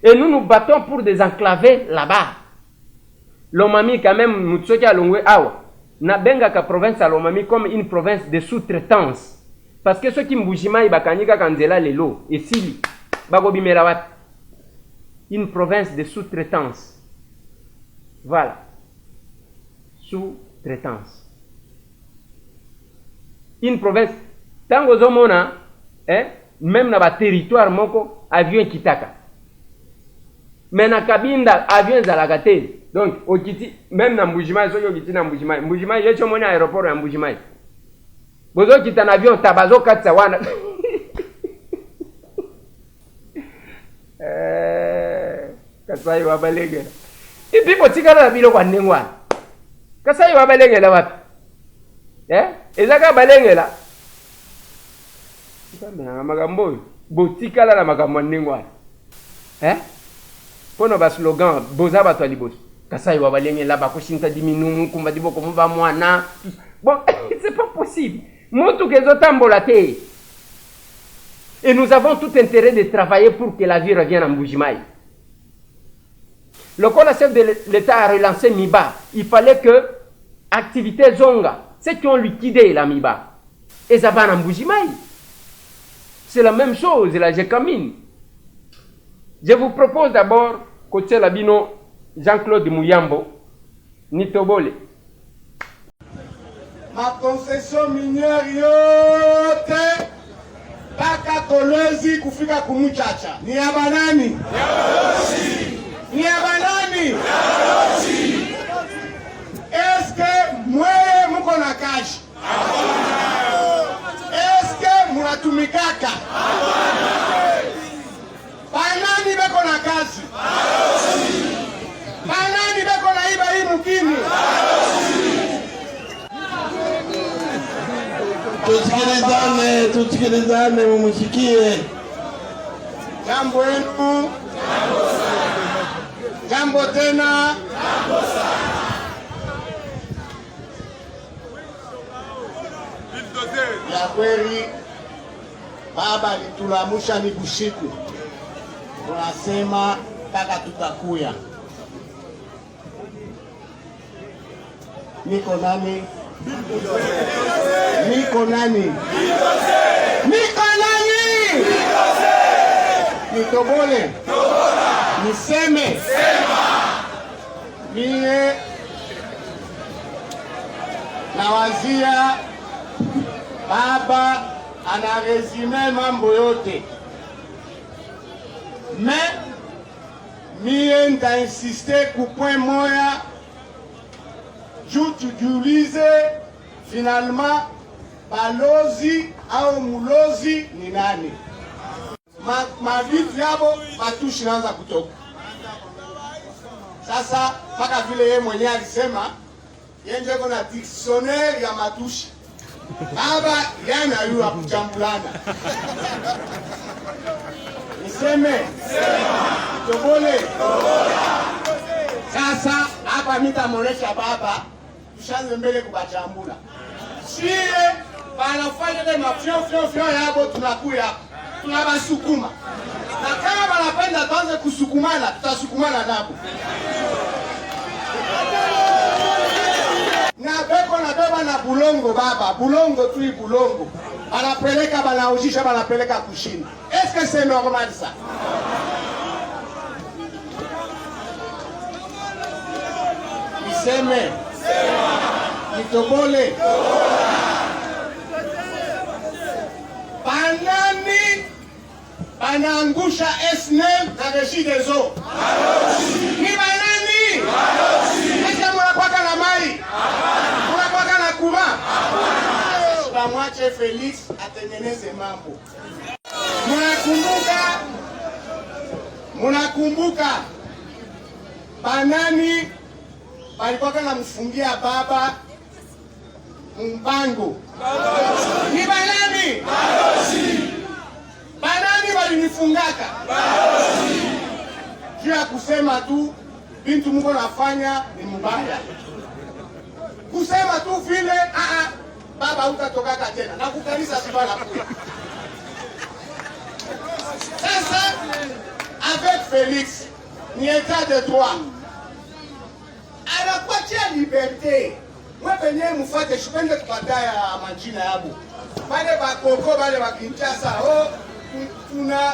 Et nous nous battons pour désenclaver là-bas. Lomami quand même nous tsoki alongwe awa. Na benga ka province à Lomami comme une province de sous-traitance. Parce que ceux qui mbujima ibakanika kanzela lelo et sili bako bimela wat. Une province de sous-traitance. Voilà. Sous-traitance. Une province, tango zomona, même dans le territoire moko, avion kitaka. Mais na Kabinda, avion zalagate. Donc, au kiti, même dans Mbujimai, so yo kiti na Mbujimai. Mbujimai, j'ai chomoni aéroport à Mbujimai. Bozo kita na avion, tabazo katsa wana. Kasai wabalege. Et puis, botikala la bilo kwa nengwa. Kasai wabalege la wapi? Ezaka balengela kama magambo botikala la magambo ningwa pono ba slogan boza ba twalibos kasai wa balengela ba kushinta diminu kumba diboko mba mwana bon c'est pas possible moto kezo tambola te et nous avons tout intérêt de travailler pour que la vie revienne en Mbujimai. Le chef de l'État a relancé Miba, il fallait que activité zonga. Ceux qui ont liquidé la Miba, et ça va en Mbujimai. C'est la même chose, la Jekamine. Je vous propose d'abord, côté Labino, Jean-Claude Mouyambo, Nitobole. Ma concession minière yote, paka kolwezi kufika kumuchacha. Ni ya banani? Ni ya banani? Est-ce que mweye muko na kashi? Est-ce que munatumikaka? Banani beko na kazi? Banani beko na iba hii mukini? Tusikilizane mumusikie. Jambo wenu. Jambo tena. Ya kweli baba litulamusha ni bushiku. Tunasema mpaka tutakuya. Niko nani? Niko nani? Niko nani? Nitobole. Niseme. Mie nawazia baba anaresume mambo yote. Mais mie nitainsiste ku point moya juu tujiulize finalement balozi au mulozi ni nani? Mavitu yabo matushi naanza kutoka. Sasa mpaka vile yeye mwenyewe alisema yenje kuna dictionnaire ya matushi. Baba yana yu kuchambulana. Niseme Tobole. Sasa hapa nitamuonesha baba tushanze mbele kubachambula. Sie banafanya ile mafyo yabo tunakuya tunabasukuma. Na kama wanapenda tuanze kusukumana tutasukumana nabo. Na beko na beba na bulongo baba, bulongo tu bulongo. banapeleka banaujisha banapeleka kushina. Est-ce que c'est normal ça? Niseme nitobole banani banaangusha SNEL na Regideso? Ni banani? Est-ce munakwaka na mai? Munakwaka na courant? Bamwache Felix atengeneze mambo. Munakumbuka banani balikuwa na mfungia baba Mbango? Ni banani? Banani walinifungaka? Juu ya kusema tu bintu Mungu nafanya ni mbaya. Kusema tu vile baba utatokaka tena na kukanisa sibana kule. Sasa avec Félix ni état de droit. Anakuachia liberté. Mwe penye mufate shipende kupataya majina yabo. Bale bakoko bale bakinchasa.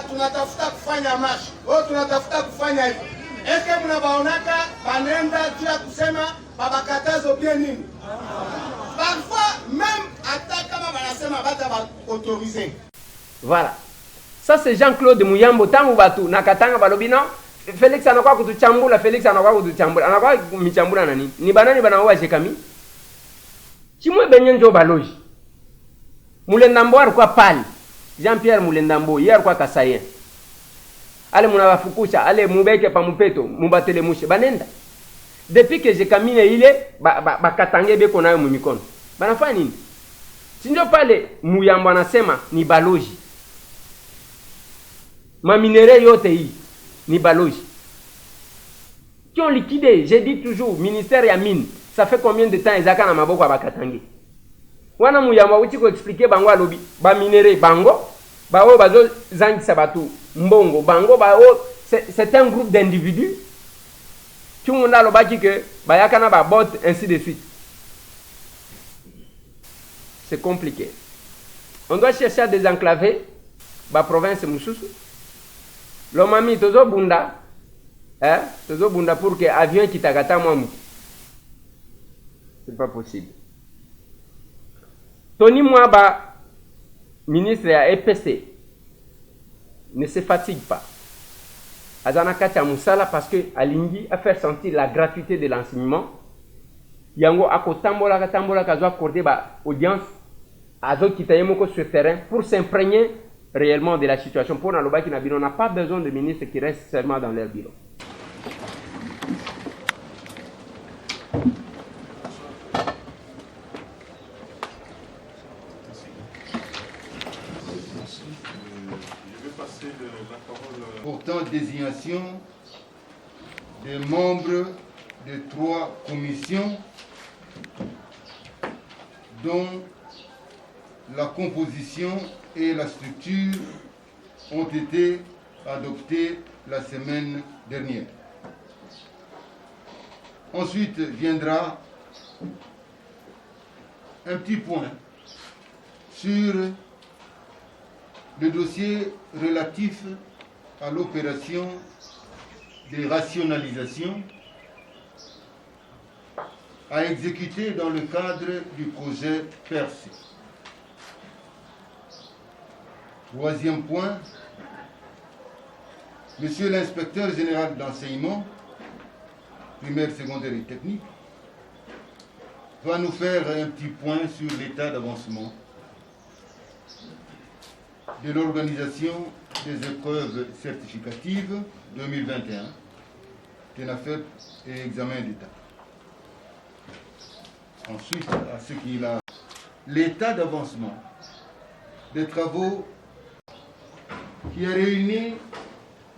Tunatafuta kufanya mashi. Tunatafuta kufanya hivi. Eske mnabaonaka banenda juu ya kusema babakatazo bien nini? Parfois même attaque kama banasema bata ba autorisé. Voilà. Ça c'est Jean-Claude Muyambo tangu batu nakatanga balobi non. Félix anakuwa kutuchambula, Félix anakuwa kutuchambula. Anakuwa michambula nani? Ni banani banaoa Jekami? Chimwe benye njo baloji. Mulendambo alikuwa pale. Jean-Pierre Mulendambo, yeye alikuwa Kasayen. Ale munabafukusha, ale mubeke pa mupeto, mubatele mushe banenda. Depuis que Jekami ile bakatange beko nayo mu mikono. Banafanya nini? Sinjo pale Muyambo anasema ni baloji. Maminere yote hii ni baloji. Qui ont liquidé, j'ai dit toujours, ministère ya mine. Ça fait combien de temps ezaka na maboko ya bakatange? Wana Muyambo uti ko expliquer bango alobi, ba minere bango, ba o bazo zangisa batu mbongo, bango ba o c'est un groupe d'individus. Tout le monde a le que bayaka na ba bot ainsi de suite. C'est compliqué. On doit chercher à désenclaver la province Moussoussou. L'omami tozo bunda, tozo bunda pour que avion qui tagata moi. C'est pas possible. Tony Mwaba, ministre à EPC, ne se fatigue pas. Azanaka Moussala parce que Alingi a fait sentir la gratuité de l'enseignement. Yango ako tambola kazo accordé ba audience azo kitayemoko sur terrain pour s'imprégner réellement de la situation. Pour Naloba qui on n'a pas besoin de ministres qui restent seulement dans leur bureau. Portant désignation des membres de 3 commissions dont la composition et la structure ont été adoptées la semaine dernière. Ensuite viendra un petit point sur le dossier relatif à l'opération de rationalisation à exécuter dans le cadre du projet PERSE. Troisième point, Monsieur l'inspecteur général d'enseignement, primaire, secondaire et technique, va nous faire un petit point sur l'état d'avancement de l'organisation des épreuves certificatives 2021, TENAFEP et examen d'État. Ensuite, à ce qu'il a l'état d'avancement des travaux qui a réuni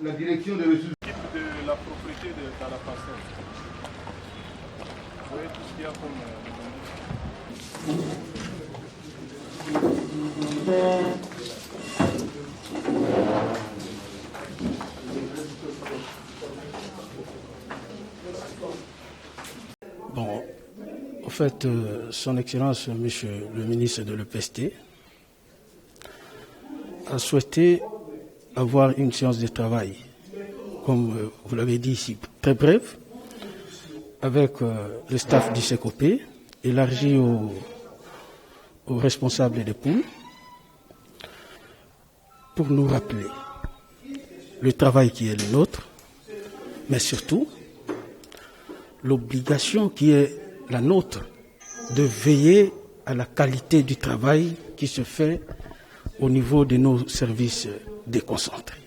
la direction des ressources de la propriété dans la parcelle. Vous voyez tout ce qu'il y a comme Bon, en fait, Son Excellence, Monsieur le ministre de l'EPST, a souhaité avoir une séance de travail, comme vous l'avez dit ici, très brève, avec le staff du CECOPE, élargi aux responsables des poules, pour nous rappeler le travail qui est le nôtre, mais surtout l'obligation qui est la nôtre de veiller à la qualité du travail qui se fait au niveau de nos services déconcentrés.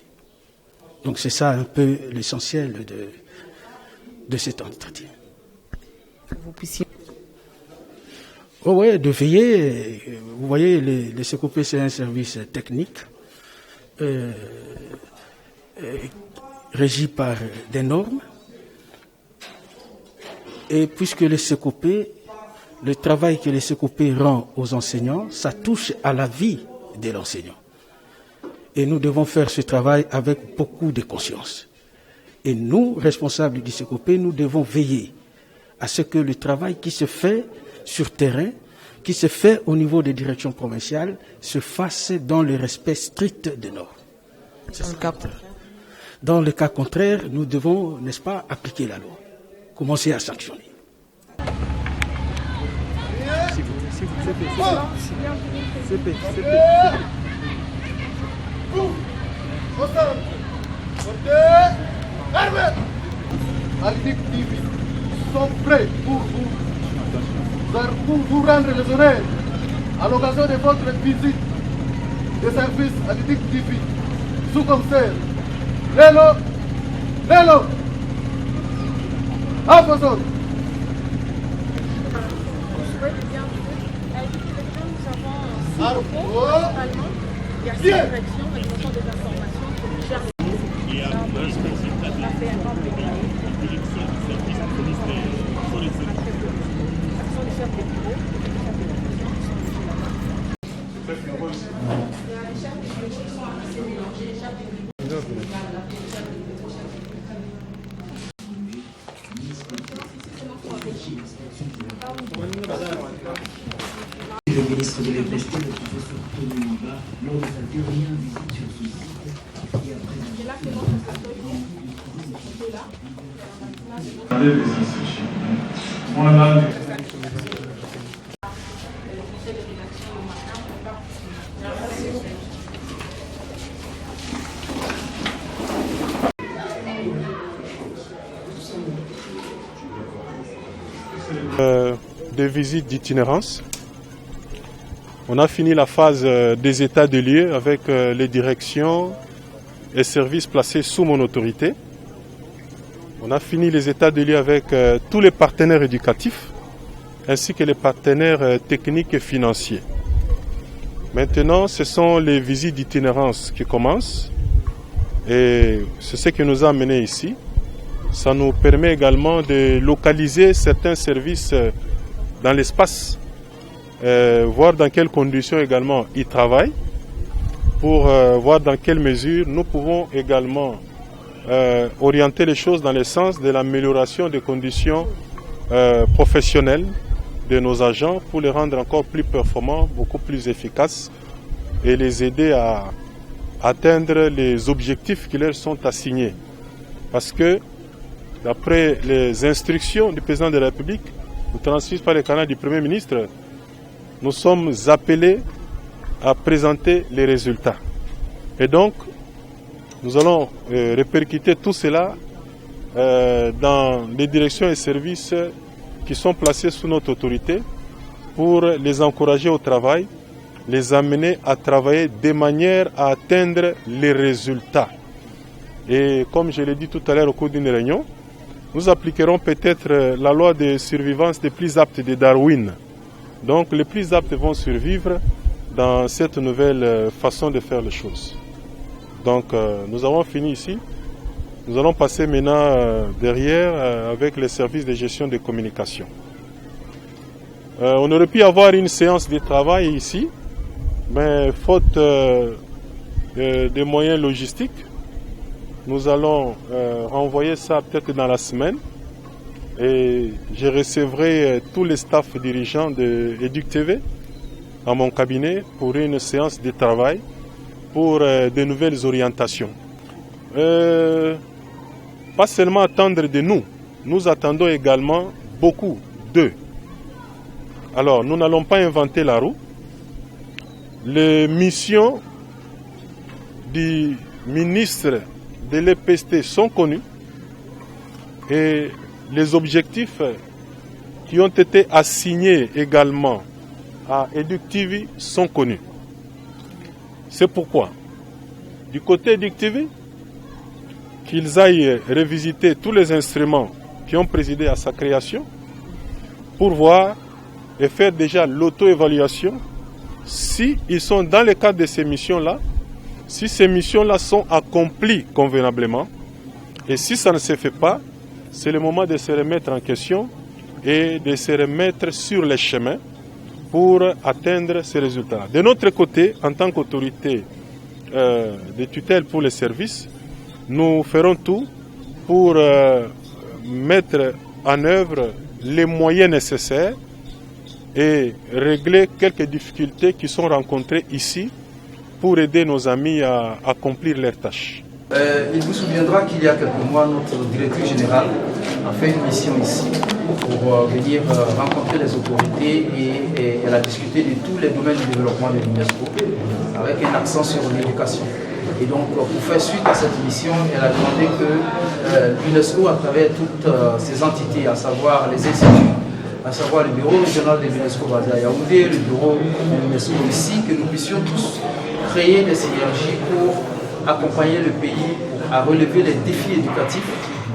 Donc c'est ça un peu l'essentiel de cet entretien. Vous puissiez... Oh ouais, de veiller. Vous voyez, le CECOPE, c'est un service technique régi par des normes. Et puisque le CECOPE, le travail que le CECOPE rend aux enseignants, ça touche à la vie de l'enseignant. Et nous devons faire ce travail avec beaucoup de conscience. Et nous, responsables du CECOPE, nous devons veiller à ce que le travail qui se fait sur terrain, qui se fait au niveau des directions provinciales, se fasse dans le respect strict des normes. Dans le cas contraire, nous devons, n'est-ce pas, appliquer la loi, commencer à sanctionner. Aldic TV sont prêts pour vous rendre les honneurs à l'occasion de votre visite de service Aldic TV. Sous-commissaire Lélo à vos ordres. Bien. Le ministre de l'Église, le professeur Tony Mamba, lors de sa dernière visite sur ce site. Des visites d'itinérance. On a fini la phase des états de lieux avec les directions et services placés sous mon autorité. On a fini les états de lieux avec tous les partenaires éducatifs ainsi que les partenaires techniques et financiers. Maintenant, ce sont les visites d'itinérance qui commencent et c'est ce qui nous a amenés ici. Ça nous permet également de localiser certains services dans l'espace, voir dans quelles conditions également ils travaillent, pour voir dans quelle mesure nous pouvons également orienter les choses dans le sens de l'amélioration des conditions professionnelles de nos agents pour les rendre encore plus performants, beaucoup plus efficaces et les aider à atteindre les objectifs qui leur sont assignés. Parce que d'après les instructions du président de la République, transmises par les canaux du Premier ministre, nous sommes appelés à présenter les résultats. Et donc, nous allons répercuter tout cela dans les directions et services qui sont placés sous notre autorité pour les encourager au travail, les amener à travailler de manière à atteindre les résultats. Et comme je l'ai dit tout à l'heure au cours d'une réunion, nous appliquerons peut-être la loi de survivance des plus aptes de Darwin. Donc les plus aptes vont survivre dans cette nouvelle façon de faire les choses. Donc nous avons fini ici. Nous allons passer maintenant derrière avec les services de gestion des communications. On aurait pu avoir une séance de travail ici, mais faute de moyens logistiques, nous allons renvoyer ça peut-être dans la semaine et je recevrai tous les staffs dirigeants de EducTV à mon cabinet pour une séance de travail pour de nouvelles orientations. Pas seulement attendre de nous, nous attendons également beaucoup d'eux. Alors, nous n'allons pas inventer la roue. Les missions du ministre de l'EPST sont connus et les objectifs qui ont été assignés également à EducTV sont connus. C'est pourquoi, du côté EducTV, qu'ils aillent revisiter tous les instruments qui ont présidé à sa création pour voir et faire déjà l'auto-évaluation si ils sont dans le cadre de ces missions-là, si ces missions-là sont accomplies convenablement, et si ça ne se fait pas, c'est le moment de se remettre en question et de se remettre sur les chemins pour atteindre ces résultats. De notre côté, en tant qu'autorité de tutelle pour les services, nous ferons tout pour mettre en œuvre les moyens nécessaires et régler quelques difficultés qui sont rencontrées ici pour aider nos amis à accomplir leurs tâches. Il vous souviendra qu'il y a quelques mois, notre directeur général a fait une mission ici pour venir rencontrer les autorités et elle a discuté de tous les domaines du développement de l'UNESCO avec un accent sur l'éducation. Et donc, pour faire suite à cette mission, elle a demandé que l'UNESCO, à travers toutes ses entités, à savoir les instituts, à savoir le bureau régional de l'UNESCO basé à Yaoundé, le bureau de l'UNESCO ici, que nous puissions tous créer des synergies pour accompagner le pays à relever les défis éducatifs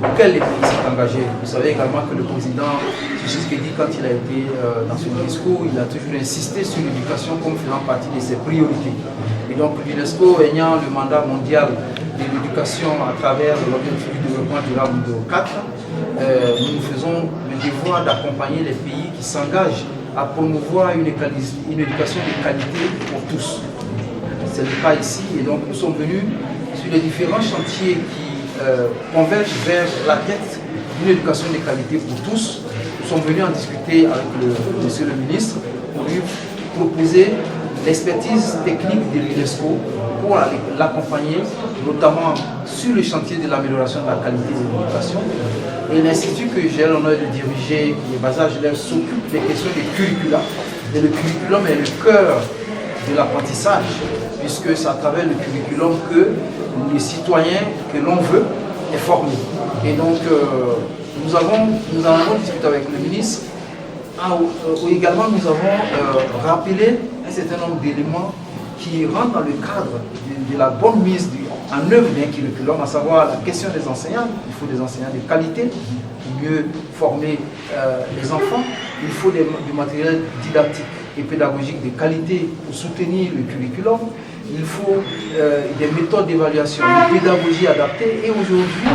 auxquels les pays s'est engagé. Vous savez également que le président Tshisekedi, quand il a été dans son discours, il a toujours insisté sur l'éducation comme faisant partie de ses priorités. Et donc l'UNESCO ayant le mandat mondial de l'éducation à travers l'objectif du développement durable numéro 4, nous faisons le devoir d'accompagner les pays qui s'engagent à promouvoir une éducation de qualité pour tous. C'est le cas ici, et donc nous sommes venus sur les différents chantiers qui convergent vers la quête d'une éducation de qualité pour tous. Nous sommes venus en discuter avec monsieur le ministre pour lui proposer l'expertise technique de l'UNESCO pour l'accompagner, notamment sur le chantier de l'amélioration de la qualité de l'éducation. Et l'institut que j'ai l'honneur de diriger, qui est basé à Genève, s'occupe des questions de curricula. Et le curriculum est le cœur de l'apprentissage, puisque c'est à travers le curriculum que les citoyens que l'on veut est formé. Et donc, nous en avons discuté avec le ministre, où également nous avons rappelé un certain nombre d'éléments qui rentrent dans le cadre de la bonne mise en œuvre d'un curriculum, à savoir la question des enseignants. Il faut des enseignants de qualité pour mieux former les enfants. Il faut du matériel didactique et pédagogique de qualité pour soutenir le curriculum. Il faut des méthodes d'évaluation, une pédagogie adaptée. Et aujourd'hui,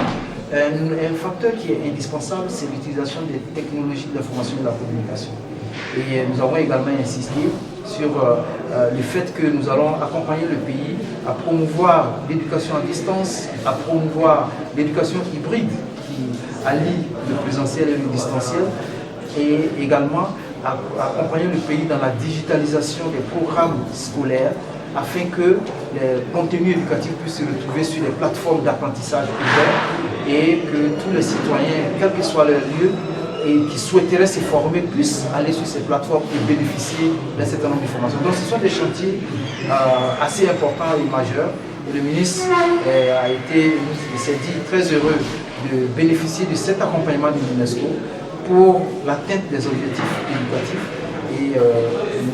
un facteur qui est indispensable, c'est l'utilisation des technologies de l'information et de la communication. Et nous avons également insisté sur le fait que nous allons accompagner le pays à promouvoir l'éducation à distance, à promouvoir l'éducation hybride qui allie le présentiel et le distanciel, et également à accompagner le pays dans la digitalisation des programmes scolaires afin que les contenus éducatifs puissent se retrouver sur les plateformes d'apprentissage ouvertes et que tous les citoyens, quel que soit leur lieu, et qui souhaiteraient se former puissent aller sur ces plateformes et bénéficier d'un certain nombre d'informations. Donc ce sont des chantiers assez importants et majeurs. Et le ministre s'est dit très heureux de bénéficier de cet accompagnement de l'UNESCO pour l'atteinte des objectifs éducatifs. Et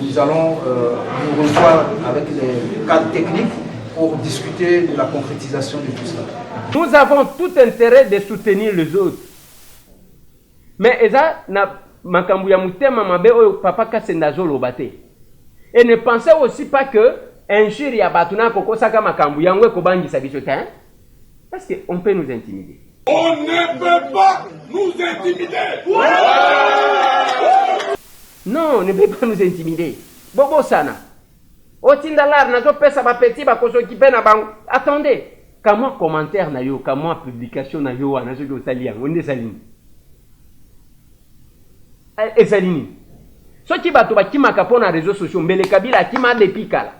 nous allons nous revoir avec les cadres techniques pour discuter de la concrétisation de tout cela. Nous avons tout intérêt de soutenir les autres. Mais eza na makambu ya mutema mabe oyo papa Kasenda zoloba te. Et ne pensez aussi pas que injure ya batu na kokosaka makambu yango ekobangisa biso te, hein? Parce que on peut nous intimider. On ne peut pas nous intimider. Ouais! Non, on ne peut pas nous intimider. Bobo sana. Otindalar nazo pesa ba petit ba koso kipe na bango. Attendez, comment commentaire na yo, comment publication na yo na zo yo sali yango nde salini. Ezalini. Soki bato bakimaka pona réseaux sociaux mbele Kabila akima depuis kala.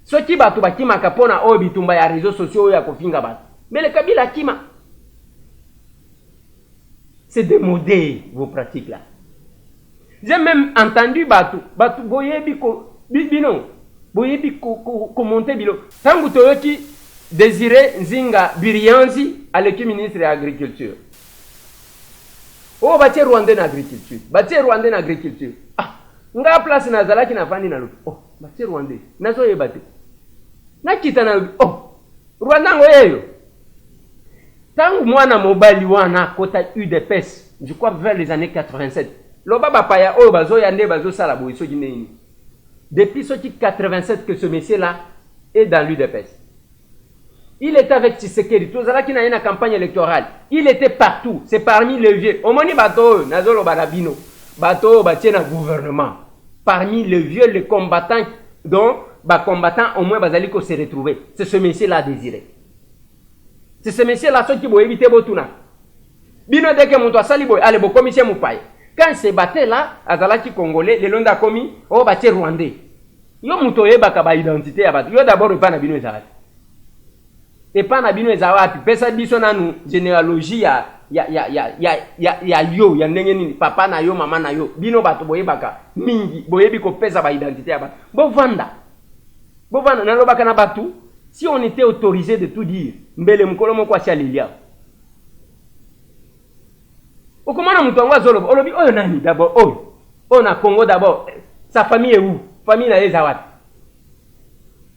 soki bato bakimaka mpona oyo bitumba ya réseaux sociaux oyo ya kofinga bato mais le Kabila kima. C'est démodé vos pratiques là. J'ai même entendu bato boyebi ko bino boyebi ko monter bilo tangu toyoki Désiré Nzinga Birianzi aleki ministre de l'agriculture. Oh batie Rwandais na agriculture, batie Rwandais na agriculture. Ah, nga place na zalaki na fani na lo. Oh, batie Rwandais. Nazo yebate. Na kita na oh, Rwanda ngoyeyo. Tangu mwana mobali wana kota UDPS, je crois vers les années 87. Loba bapaya oh bazo yande bazo sala boiso jineni. Depuis ce 87 que ce monsieur là est dans l'UDPS. Il était avec Tshisekedi. Tout ça qui n'a une campagne électorale. Il était partout. C'est parmi les vieux. Omoni bateau, nazolo balabino. Bateau, batien un gouvernement. Parmi les vieux, les combattants, dont, combattants, au moins, bazaliko se retrouver. C'est ce monsieur-là désiré. C'est ce monsieur-là, ceux qui vont éviter Botuna. Bino deke monto sali boy, allez, bon, commissaire Moupaye. Quand se battait là, azalaki congolais, les londa commis, oh, batie rwandais. Yo moutoye bakaba identité à yo d'abord, pas na bino ezalaki. Et pas na bino ezawapi pesa biso nanu généalogie ya yo ya ndenge nini papa na yo mama na yo bino bato boyebaka mingi boyebi ko pesa ba identité ya bato bovanda na lobaka na bato si on était autorisé de tout dire mbele mukolo moko asia lilia okomana mutu wangu azoloba olobi oyo nani d'abord oyo na Congo d'abord sa famille est où famille na ye ezawapi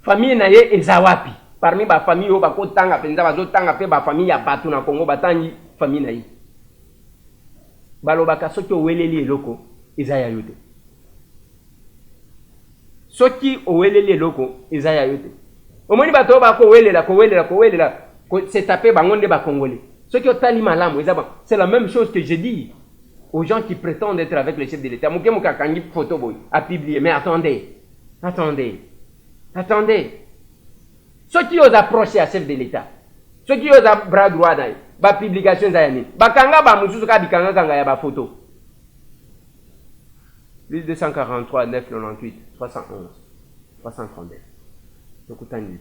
famille na ye ezawapi parmi ba famille o bako tanga penza bazo tanga pe ba famille ya batu na Congo batangi famille na yi balobaka soki oweleli eloko eza ya yote soki oweleli eloko eza ya yote omoni bato bako welela c'est tapé bango nde ba congolais soki otali malamu eza ba c'est la même chose que je dis aux gens qui prétendent être avec le chef de l'État muke mukakangi photo boy a publier mais attendez ceux qui osent approcher à chef de l'État, ceux qui osent bras droit d'ailleurs, ba publication zayani, ba kanga ba mususu ka bikanga kanga ya ba photo. 1243 998 311 339. Tokutani.